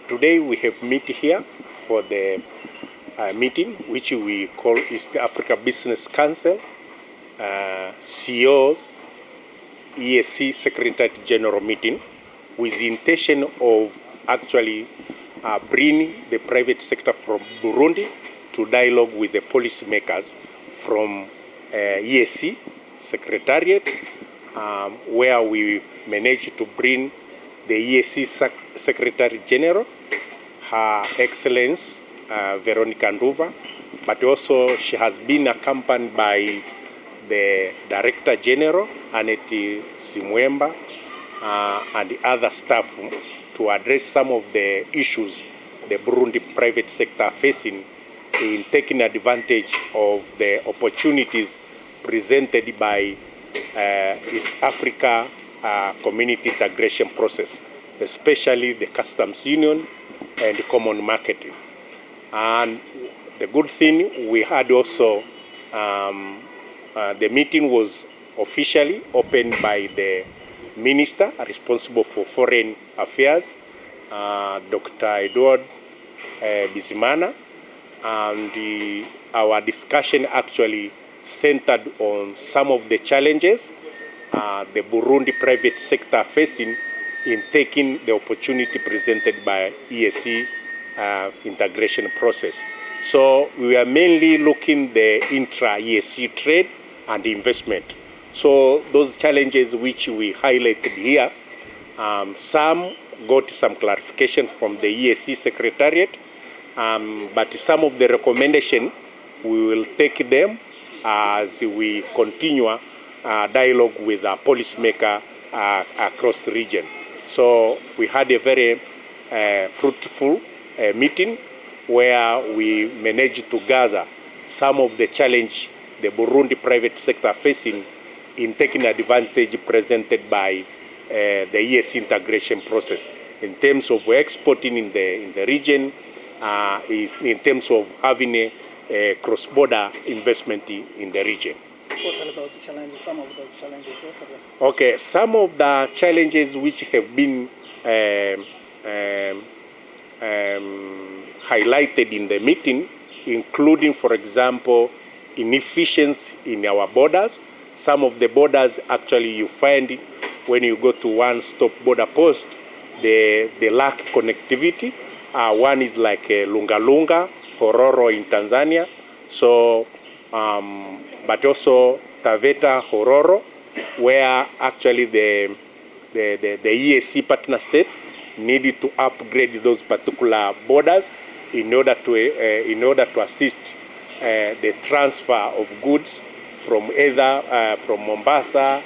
Today we have met here for the meeting, which we call East Africa Business Council, CEOs, EAC Secretary General meeting, with the intention of actually bringing the private sector from Burundi to dialogue with the policymakers from EAC Secretariat, where we managed to bring the EAC Secretary General, Her Excellence Veronica Nduva, but also she has been accompanied by the Director General, Aneti Simwemba, and the other staff to address some of the issues the Burundi private sector are facing in taking advantage of the opportunities presented by East Africa community integration process, especially the customs union and the common market. And the good thing, we had also, the meeting was officially opened by the Minister responsible for Foreign Affairs, Dr. Edward Bizimana, and our discussion actually centered on some of the challenges the Burundi private sector facing in taking the opportunity presented by EAC integration process. So we are mainly looking the intra-EAC trade and investment. So those challenges which we highlighted here, some got some clarification from the EAC Secretariat, but some of the recommendations, we will take them as we continue dialogue with our policymaker across the region. So we had a very fruitful meeting where we managed to gather some of the challenge the Burundi private sector facing in taking advantage presented by the EAC integration process in terms of exporting in the region, in terms of having a cross-border investment in the region. What are those challenges, some of those challenges? Okay, some of the challenges which have been highlighted in the meeting, including, for example, inefficiency in our borders. Some of the borders actually you find when you go to one-stop border post, they lack connectivity. One is like Lunga Lunga, Hororo in Tanzania. So, but also Taveta, Hororo, where actually the EAC partner state needed to upgrade those particular borders in order to assist the transfer of goods from either from Mombasa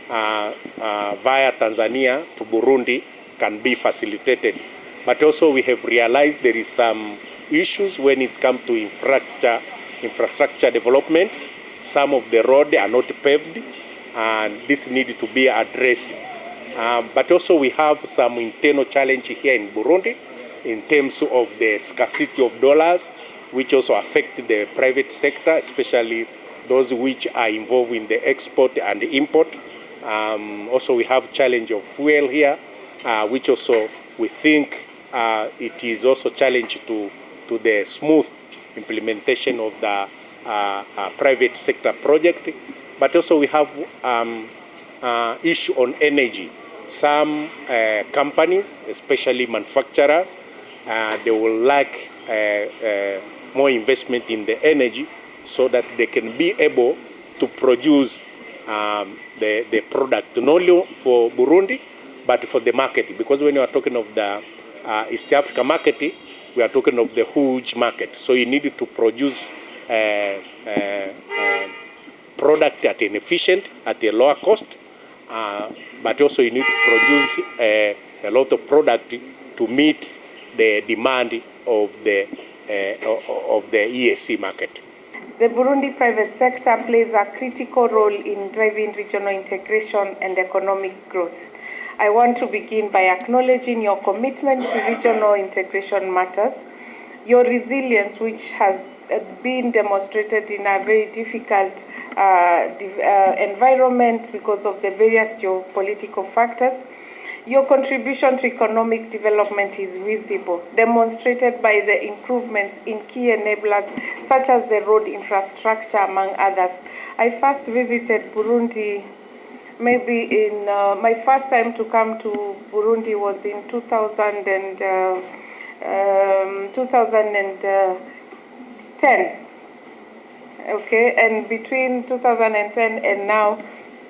via Tanzania to Burundi can be facilitated. But also we have realized there is some issues when it comes to infrastructure development. Some of the roads are not paved, and this needs to be addressed. But also we have some internal challenge here in Burundi in terms of the scarcity of dollars, which also affect the private sector, especially those which are involved in the export and the import. Also we have challenge of fuel here, which also we think it is also challenge to the smooth implementation of the private sector project. But also we have issue on energy. Some companies, especially manufacturers, they will like more investment in the energy so that they can be able to produce the product, not only for Burundi, but for the market. Because when you are talking of the East Africa market, we are talking of the huge market. So you need to produce product at an efficient, at a lower cost, but also you need to produce a lot of product to meet the demand of the EAC market. The Burundi private sector plays a critical role in driving regional integration and economic growth. I want to begin by acknowledging your commitment to regional integration matters, your resilience, which has been demonstrated in a very difficult environment because of the various geopolitical factors, Your contribution to economic development is visible, demonstrated by the improvements in key enablers such as the road infrastructure, among others. I first visited Burundi maybe in my first time to come to Burundi was in 2010. Okay, and between 2010 and now,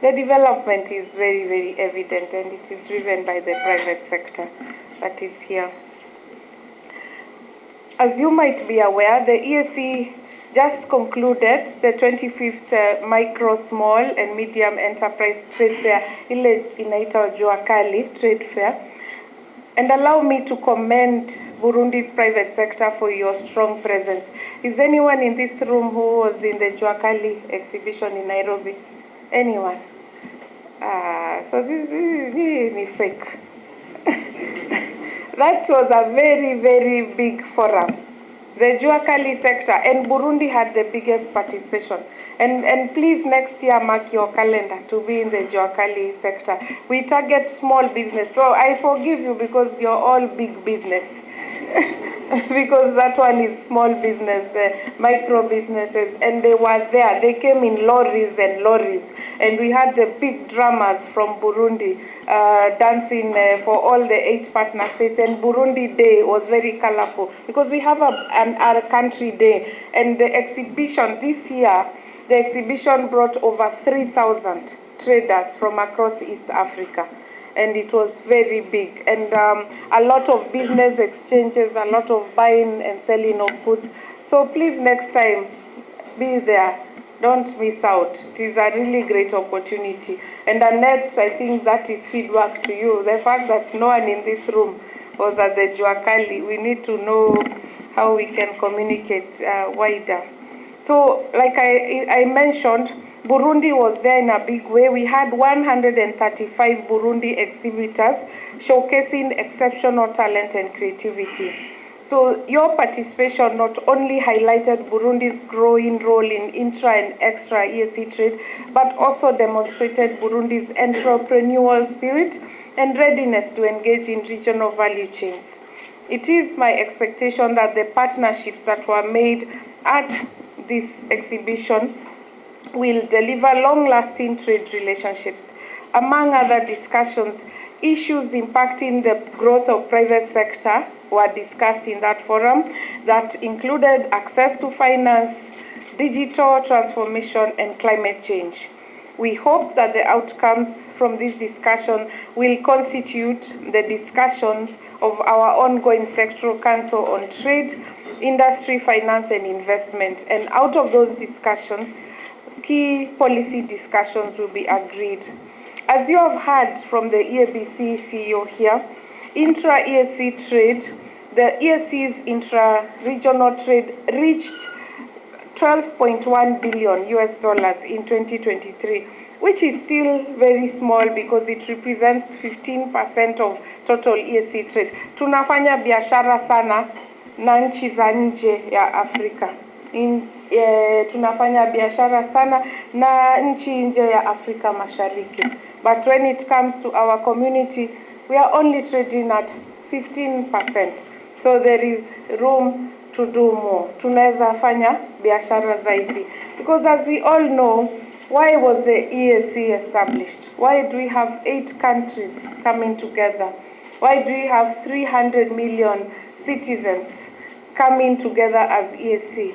the development is very, very evident, and it is driven by the private sector that is here. As you might be aware, the EAC just concluded the 25th Micro, Small and Medium Enterprise Trade Fair, ile inaitwa Jua Kali Trade Fair. And allow me to commend Burundi's private sector for your strong presence. Is anyone in this room who was in the Jua Kali exhibition in Nairobi? Anyone? So this is fake. That was a very, very big forum. The Jua Kali sector, and Burundi had the biggest participation. And please next year mark your calendar to be in the Jua Kali sector. We target small business, so I forgive you because you're all big business. Because that one is small business, micro businesses, and they were there. They came in lorries and lorries, and we had the big drummers from Burundi dancing for all the 8 partner states. And Burundi Day was very colorful because we have our country day. And the exhibition this year, the exhibition brought over 3,000 traders from across East Africa. And it was very big, and a lot of business exchanges, a lot of buying and selling of goods. So please next time, be there. Don't miss out. It is a really great opportunity. And Annette, I think that is feedback to you. The fact that no one in this room was at the Jua Kali, we need to know how we can communicate wider. So like I mentioned, Burundi was there in a big way. We had 135 Burundi exhibitors showcasing exceptional talent and creativity. So your participation not only highlighted Burundi's growing role in intra and extra EAC trade, but also demonstrated Burundi's entrepreneurial spirit and readiness to engage in regional value chains. It is my expectation that the partnerships that were made at this exhibition will deliver long-lasting trade relationships. Among other discussions, issues impacting the growth of private sector were discussed in that forum that included access to finance, digital transformation, and climate change. We hope that the outcomes from this discussion will constitute the discussions of our ongoing sectoral council on trade, industry, finance, and investment. And out of those discussions, key policy discussions will be agreed. As you have heard from the EABC CEO here, intra-EAC trade, the EAC's intra-regional trade reached $12.1 billion in 2023, which is still very small because it represents 15% of total EAC trade. Tunafanya biashara sana na nchi za nje ya Afrika. Tunafanya biashara sana na nchi nje ya Afrika Mashariki. But when it comes to our community, we are only trading at 15%. So there is room to do more. Tunaweza fanya biashara zaidi. Because as we all know, why was the EAC established? Why do we have 8 countries coming together? Why do we have 300 million citizens coming together as EAC?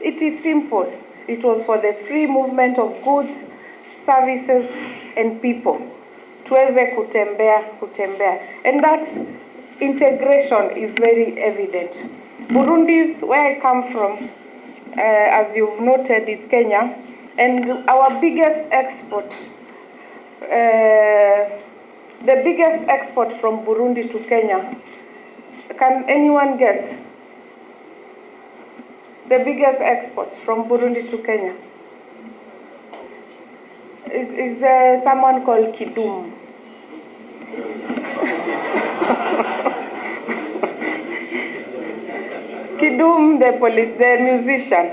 It is simple. It was for the free movement of goods, services, and people. Tuweze kutembea. And that integration is very evident. Burundi's, where I come from, as you've noted, is Kenya. And our biggest export, the biggest export from Burundi to Kenya, can anyone guess? The biggest export from Burundi to Kenya is someone called Kidum. Kidum, the musician,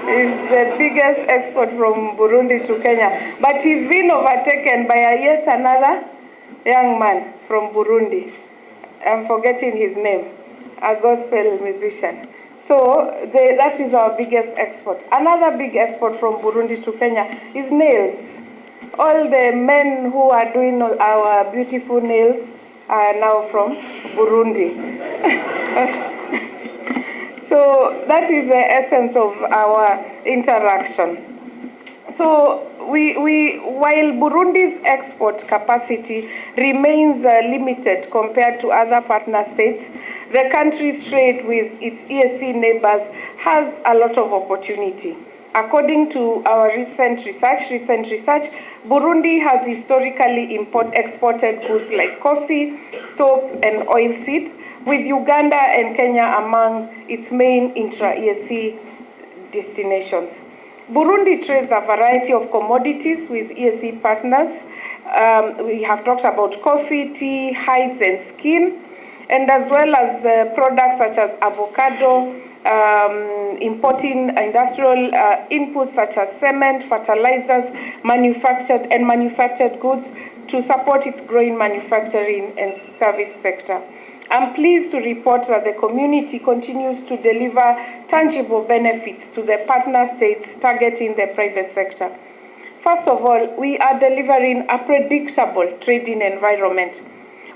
is the biggest export from Burundi to Kenya. But he's been overtaken by yet another young man from Burundi. I'm forgetting his name, a gospel musician. So that is our biggest export. Another big export from Burundi to Kenya is nails. All the men who are doing our beautiful nails are now from Burundi. So that is the essence of our interaction. So while Burundi's export capacity remains limited compared to other partner states, the country's trade with its EAC neighbors has a lot of opportunity. According to our recent research, Burundi has historically exported goods like coffee, soap, and oilseed, with Uganda and Kenya among its main intra-EAC destinations. Burundi trades a variety of commodities with EAC partners. We have talked about coffee, tea, hides, and skin, and as well as products such as avocado, importing industrial inputs such as cement, fertilizers, manufactured goods to support its growing manufacturing and service sector. I'm pleased to report that the community continues to deliver tangible benefits to the partner states targeting the private sector. First of all, we are delivering a predictable trading environment,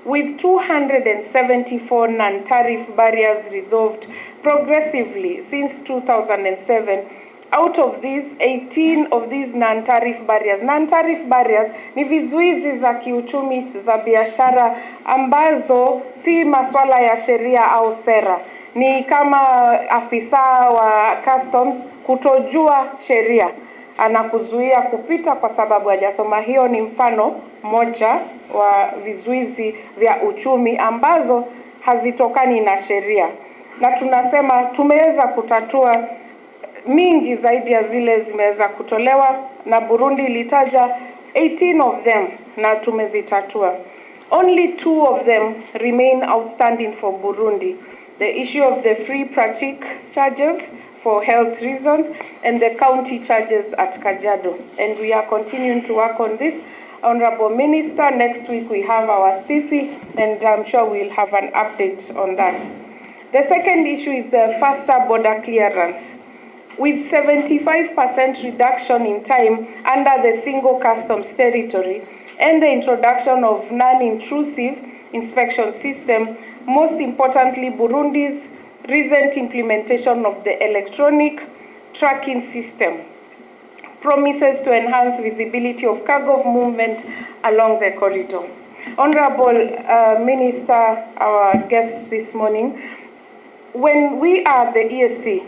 with 274 non-tariff barriers resolved progressively since 2007. Out of these, 18 of these non-tariff barriers ni vizuizi za kiuchumi za biashara ambazo si maswala ya sheria au sera. Ni kama afisa wa customs kutojua sheria, anakuzuia kupita kwa sababu hajasoma. Hiyo ni mfano moja wa vizuizi vya uchumi ambazo hazitokani na sheria. Na tunasema tumeweza kutatua mingi zaidi ya zile zimeweza kutolewa, na Burundi ilitaja 18 of them na tumezitatua. Only 2 of them remain outstanding for Burundi: the issue of the free pratique charges for health reasons and the county charges at Kajiado. And we are continuing to work on this. Honorable Minister, next week we have our stiffy, and I'm sure we'll have an update on that. The second issue is faster border clearance. With 75% reduction in time under the single customs territory and the introduction of non-intrusive inspection system, most importantly, Burundi's recent implementation of the electronic tracking system promises to enhance visibility of cargo movement along the corridor. Honorable Minister, our guest this morning, when we are the EAC,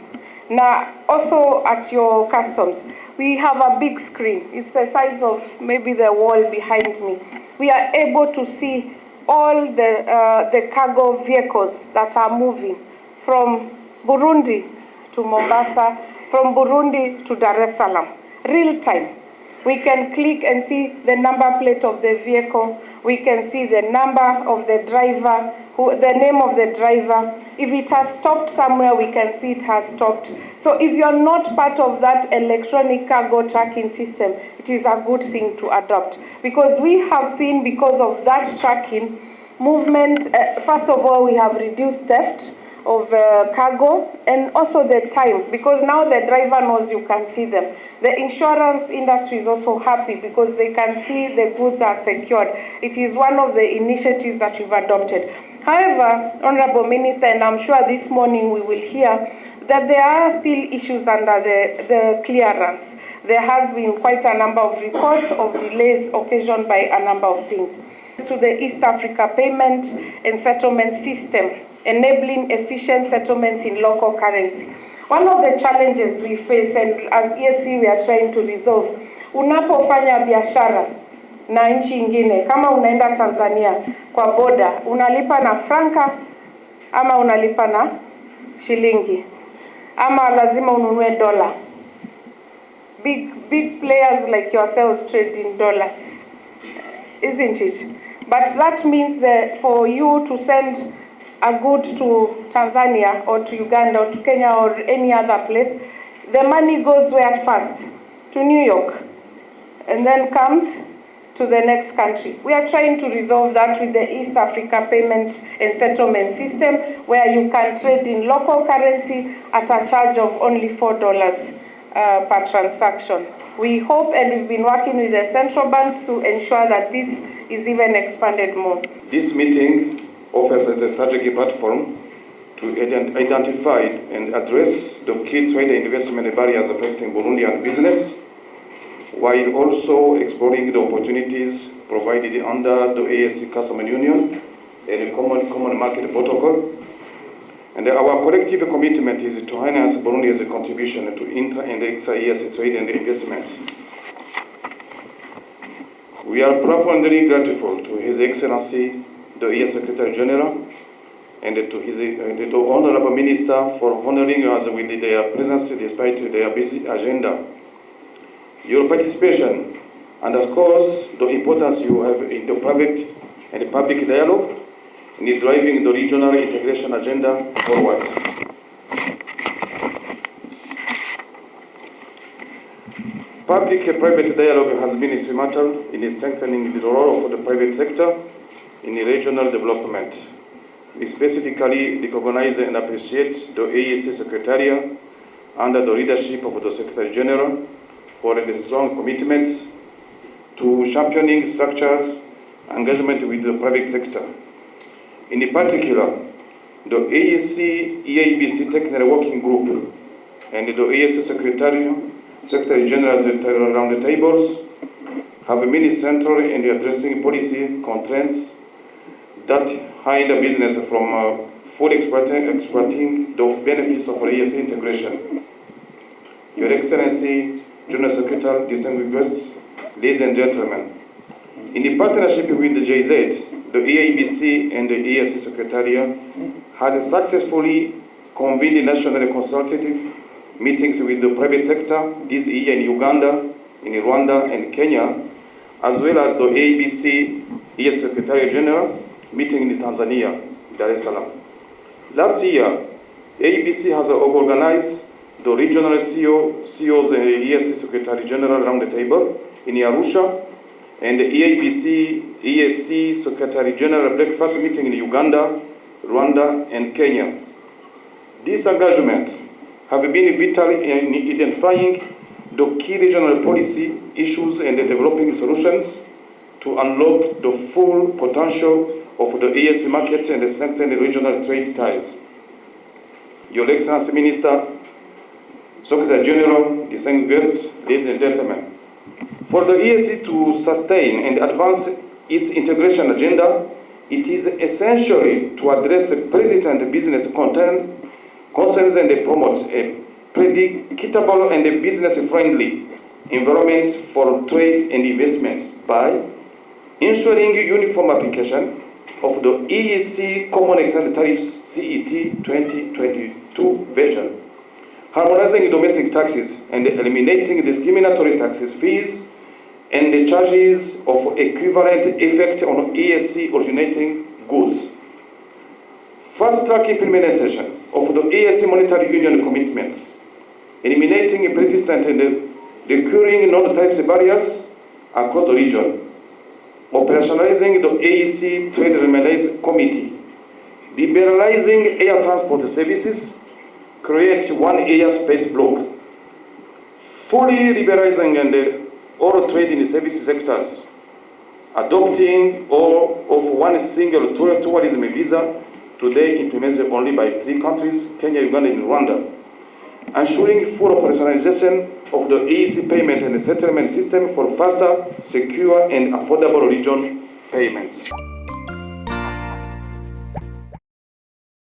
now also at your customs, we have a big screen. It's the size of maybe the wall behind me. We are able to see all the cargo vehicles that are moving from Burundi to Mombasa, from Burundi to Dar es Salaam, real time. We can click and see the number plate of the vehicle. We can see the number of the driver, the name of the driver. If it has stopped somewhere, we can see it has stopped. So if you're not part of that electronic cargo tracking system, it is a good thing to adopt. Because we have seen, because of that tracking, movement, first of all, we have reduced theft of cargo, and also the time, because now the driver knows you can see them. The insurance industry is also happy because they can see the goods are secured. It is one of the initiatives that we've adopted. However, Honorable Minister, and I'm sure this morning we will hear that there are still issues under the clearance. There has been quite a number of reports of delays occasioned by a number of things. To the East Africa payment and settlement system, enabling efficient settlements in local currency. One of the challenges we face, and as EAC we are trying to resolve, unapofanya biashara na nchi ingine, kama unaenda Tanzania kwa boda, unalipa na franka ama unalipa na shilingi, ama lazima ununue dola. Big players like yourselves trade in dollars, isn't it? But that means that for you to send a good to Tanzania or to Uganda or to Kenya or any other place, the money goes where first? To New York. And then comes to the next country. We are trying to resolve that with the East Africa Payment and Settlement System, where you can trade in local currency at a charge of only $4 per transaction. We hope, and we've been working with the central banks to ensure that this is even expanded more. This meeting offers as a strategic platform to identify and address the key trade and investment barriers affecting Burundian business, while also exploring the opportunities provided under the ASC Customs Union and the Common Market Protocol. And our collective commitment is to enhance Burundi's contribution to intra and extra-EAC trade and investment. We are profoundly grateful to His Excellency, the EAC Secretary General, and to the Honorable Minister for honoring us with their presence despite their busy agenda. Your participation underscores the importance you have in the private and public dialogue in driving the regional integration agenda forward. Public-private dialogue has been instrumental in strengthening the role of the private sector in regional development. We specifically recognize and appreciate the AEC Secretariat under the leadership of the Secretary General for a strong commitment to championing structured engagement with the private sector. In particular, the AEC EABC Technical Working Group and the AEC Secretary General's roundtables have been central in addressing policy constraints that hinder business from fully exploiting the benefits of AEC integration. Your Excellency, General Secretary, distinguished guests, ladies and gentlemen, in the partnership with the JZ, the EABC and the AEC Secretariat has successfully convened national consultative meetings with the private sector this year in Uganda, in Rwanda, and Kenya, as well as the AEBC EAC Secretary General meeting in Tanzania, Dar es Salaam. Last year, AEBC has organized the regional CEOs and EAC Secretary General Roundtable in Arusha, and the EABC EAC Secretary General breakfast meeting in Uganda, Rwanda, and Kenya. These engagements have been vital in identifying the key regional policy issues and developing solutions to unlock the full potential of the AEC market and strengthen regional trade ties. Your Excellency Minister, Secretary General, distinguished guests, ladies and gentlemen, for the AEC to sustain and advance its integration agenda, it is essentially to address persistent business concerns and promote a predictable and business-friendly environment for trade and investments by ensuring uniform application of the AEC Common Extended Tariffs CET 2022 version, harmonizing domestic taxes and eliminating discriminatory taxes fees and the charges of equivalent effect on AEC originating goods. Fast-track implementation of the AEC Monetary Union commitments, eliminating persistent and recurring non-tariff barriers across the region, operationalizing the AEC Trade Remedies Committee, liberalizing air transport services, create one airspace block, fully liberalizing and all trade in the service sectors, adopting all of one single tourism visa, today implemented only by 3 countries, Kenya, Uganda, and Rwanda, ensuring full operationalization of the AEC payment and settlement system for faster, secure, and affordable region payments.